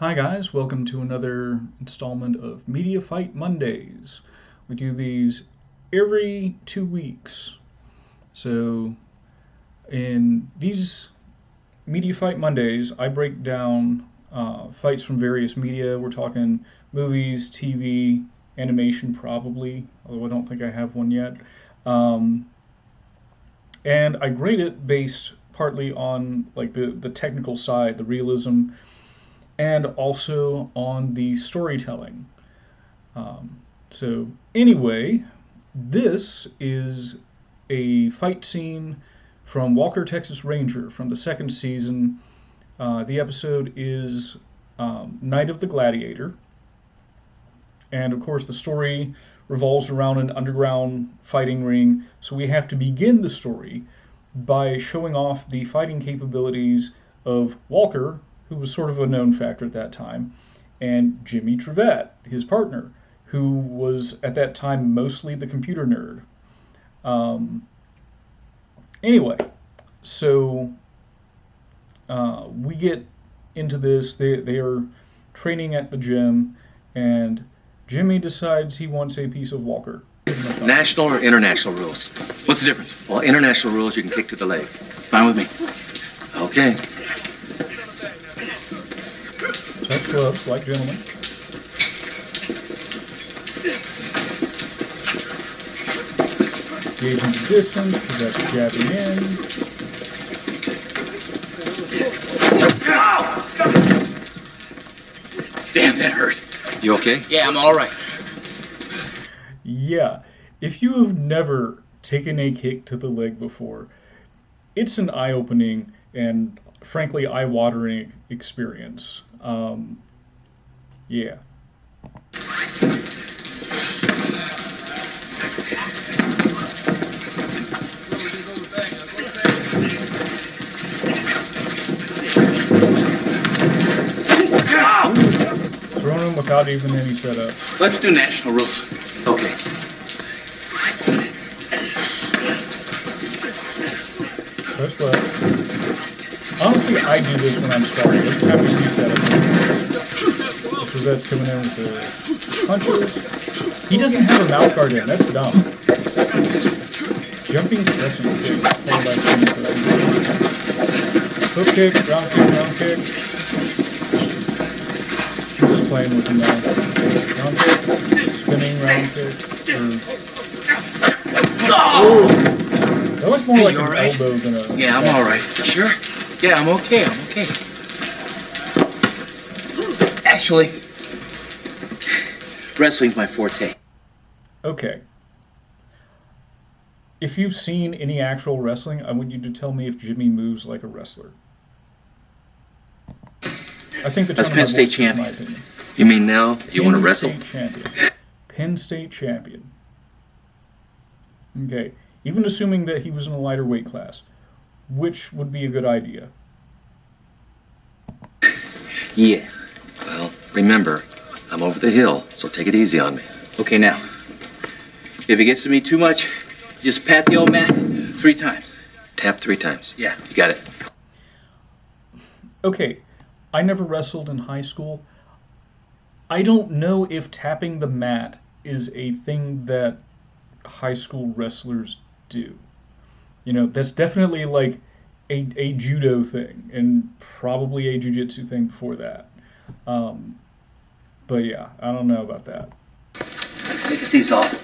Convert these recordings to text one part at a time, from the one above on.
Hi guys, welcome to another installment of Media Fight Mondays. We do these every 2 weeks. So in these Media Fight Mondays, I break down fights from various media. We're talking movies, TV, animation probably, although I don't think I have one yet. And I grade it based partly on like the technical side, the realism, and also on the storytelling. So anyway, this is a fight scene from Walker, Texas Ranger from the second season. The episode is Night of the Gladiator. And of course the story revolves around an underground fighting ring, so we have to begin the story by showing off the fighting capabilities of Walker, who was sort of a known factor at that time, and Jimmy Trivette, his partner, who was at that time mostly the computer nerd. Anyway, so we get into this. They are training at the gym, and Jimmy decides he wants a piece of Walker. National or international rules? What's the difference? Well, international rules, you can kick to the leg. Fine with me. Okay. Touch gloves like gentlemen. Gauging the distance, because that's jabbing in. Damn, that hurt. You okay? Yeah, I'm all right. Yeah, if you have never taken a kick to the leg before, it's an eye-opening and frankly eye-watering experience. Yeah. Thrown him without even any setup. Let's do national rules. Okay. Touch left. Honestly, I do this when I'm starting. Every time we reset it. Because that's coming in with the punches. He doesn't have a mouthguard in. That's dumb. Jumping pressing kick. Followed by spinning pressing. Hook kick, round kick. He's just playing with him now. Round kick, spinning round kick. Oh! That looks more like an elbow than a... Yeah, I'm all right. Sure? Yeah, I'm okay. Actually, wrestling's my forte. Okay. If you've seen any actual wrestling, I want you to tell me if Jimmy moves like a wrestler. I think the That's Penn State in my champion. opinion. You mean now you want to wrestle? Penn State champion. Penn State champion. Okay. Even assuming that he was in a lighter weight class, which would be a good idea? Yeah. Well, remember, I'm over the hill, so take it easy on me. Okay, now, if it gets to me too much, just pat the old mat 3 times. Tap 3 times. Yeah. You got it. Okay. I never wrestled in high school. I don't know if tapping the mat is a thing that high school wrestlers do. You know, that's definitely like a judo thing, and probably a jiu-jitsu thing before that. But yeah, I don't know about that. Get these off.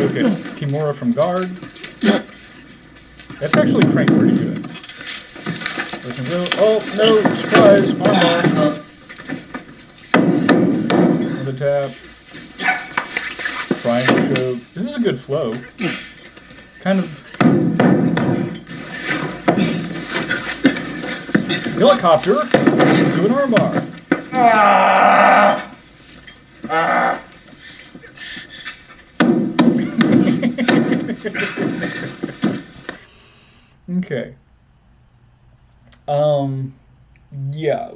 Okay, Kimura from guard. That's actually cranked pretty good. Listen, go. Oh, no, surprise, armbar. Another tap. Triangle choke. This is a good flow. Kind of... Helicopter to an armbar. Okay. Yeah,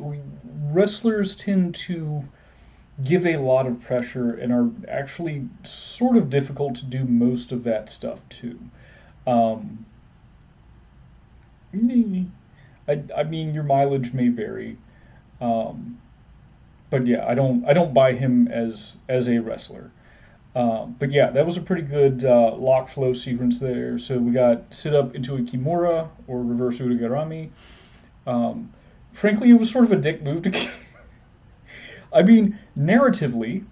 wrestlers tend to give a lot of pressure and are actually sort of difficult to do most of that stuff too. Um, I mean, your mileage may vary, um, but yeah, I don't buy him as a wrestler. But yeah, that was a pretty good lock flow sequence there. So we got sit up into a kimura or reverse uragarami. Um, Frankly, it was sort of a dick move to. I mean, narratively,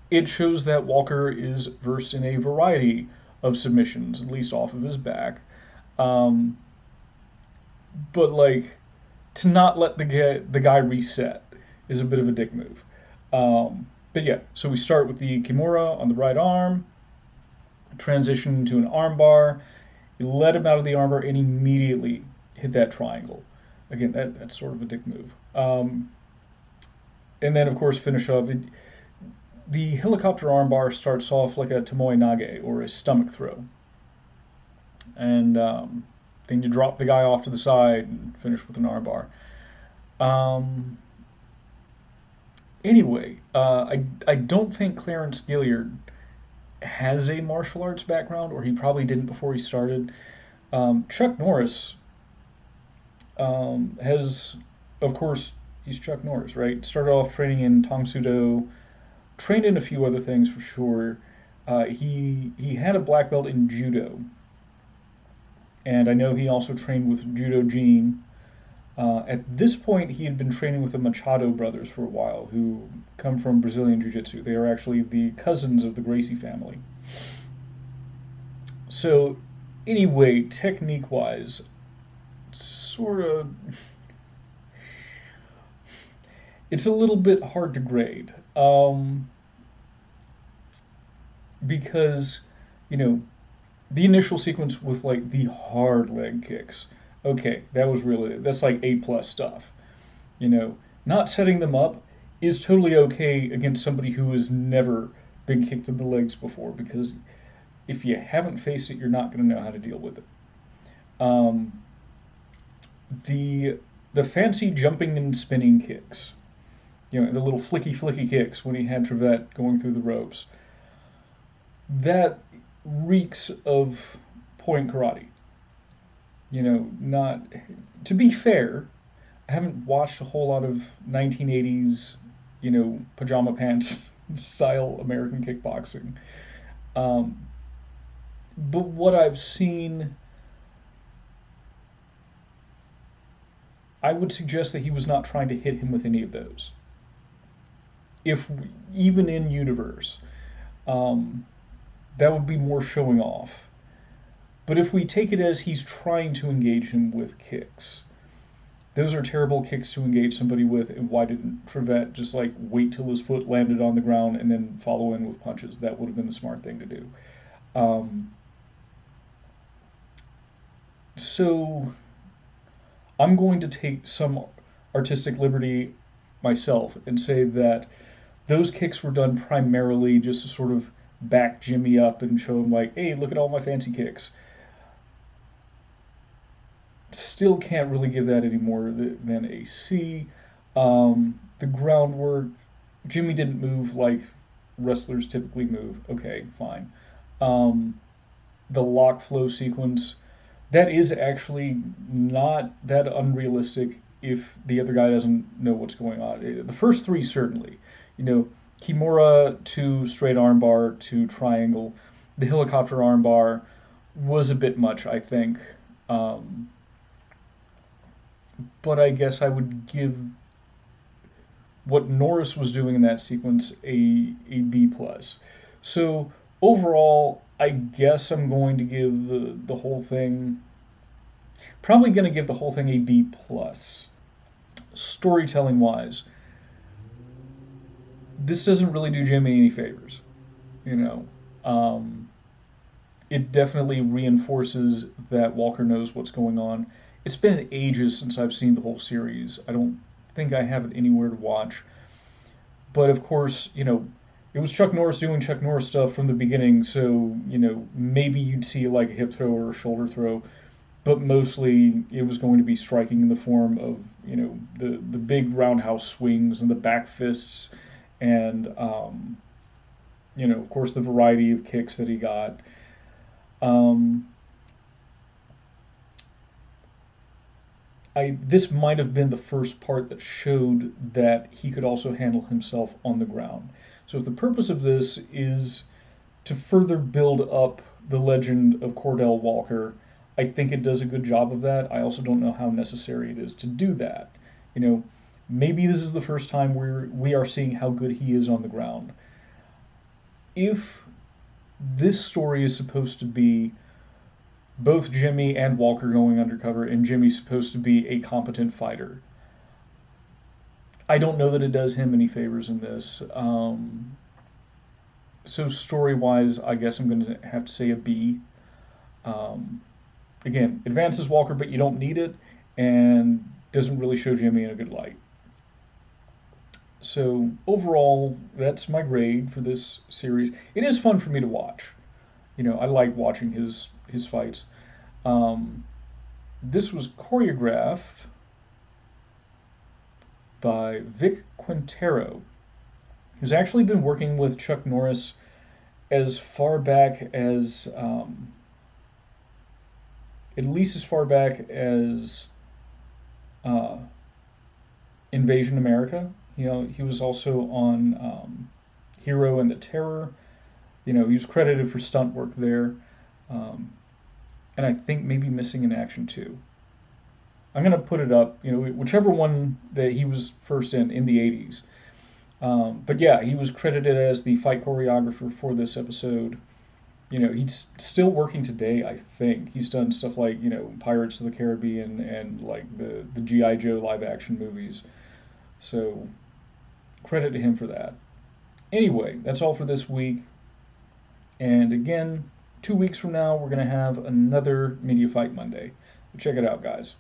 it shows that Walker is versed in a variety of submissions, at least off of his back. Um, but like, to not let the guy reset is a bit of a dick move. But yeah, so we start with the kimura on the right arm, transition to an armbar. You let him out of the armbar and immediately hit that triangle. Again, that's sort of a dick move. And then, of course, finish up. The helicopter armbar starts off like a tomoe nage, or a stomach throw. And then you drop the guy off to the side and finish with an armbar. Anyway, I don't think Clarence Guilliard has a martial arts background, or he probably didn't before he started. Chuck Norris has, of course, he's Chuck Norris, right? Started off training in Tang Soo Do, trained in a few other things for sure. He had a black belt in judo, and I know he also trained with Judo Gene. At this point, he had been training with the Machado brothers for a while, who come from Brazilian Jiu-Jitsu. They are actually the cousins of the Gracie family. So, anyway, technique-wise, sort of, it's a little bit hard to grade, because, the initial sequence with like the hard leg kicks. Okay, that's like A+ stuff. Not setting them up is totally okay against somebody who has never been kicked in the legs before, because if you haven't faced it, you're not going to know how to deal with it. The fancy jumping and spinning kicks, the little flicky kicks when he had Trivette going through the ropes, that reeks of point karate. Not, to be fair, I haven't watched a whole lot of 1980s, pajama pants style American kickboxing. But what I've seen, I would suggest that he was not trying to hit him with any of those. Even in universe, that would be more showing off. But if we take it as he's trying to engage him with kicks, those are terrible kicks to engage somebody with, and why didn't Trivette just like wait till his foot landed on the ground and then follow in with punches? That would have been the smart thing to do. So I'm going to take some artistic liberty myself and say that those kicks were done primarily just to sort of back Jimmy up and show him like, hey, look at all my fancy kicks. Still can't really give that any more than a C. The groundwork, Jimmy didn't move like wrestlers typically move. Okay, fine. The lock flow sequence, that is actually not that unrealistic if the other guy doesn't know what's going on. The first three, certainly. Kimura to straight armbar to triangle. The helicopter armbar was a bit much, I think. But I guess I would give what Norris was doing in that sequence a B+. So overall, I guess I'm going to give the whole thing, probably going to give the whole thing a B+. Storytelling wise, this doesn't really do Jimmy any favors. It definitely reinforces that Walker knows what's going on. It's been ages since I've seen the whole series. I don't think I have it anywhere to watch. But of course, it was Chuck Norris doing Chuck Norris stuff from the beginning, so, maybe you'd see like a hip throw or a shoulder throw, but mostly it was going to be striking in the form of, the big roundhouse swings and the back fists and of course, the variety of kicks that he got. This might have been the first part that showed that he could also handle himself on the ground. So if the purpose of this is to further build up the legend of Cordell Walker, I think it does a good job of that. I also don't know how necessary it is to do that. Maybe this is the first time we are seeing how good he is on the ground. If this story is supposed to be both Jimmy and Walker going undercover, and Jimmy's supposed to be a competent fighter, I don't know that it does him any favors in this. So story-wise, I guess I'm going to have to say a B. Again, advances Walker, but you don't need it, and doesn't really show Jimmy in a good light. So overall, that's my grade for this series. It is fun for me to watch. I like watching his fights. This was choreographed by Vic Quintero, who's actually been working with Chuck Norris as far back as, at least as far back as Invasion America. He was also on Hero and the Terror. He was credited for stunt work there. And I think maybe Missing in Action too. I'm going to put it up, whichever one that he was first in the 80s. But yeah, he was credited as the fight choreographer for this episode. He's still working today, I think. He's done stuff like, Pirates of the Caribbean and like the G.I. Joe live action movies. So credit to him for that. Anyway, that's all for this week. And again, 2 weeks from now, we're going to have another Media Fight Monday. Check it out, guys.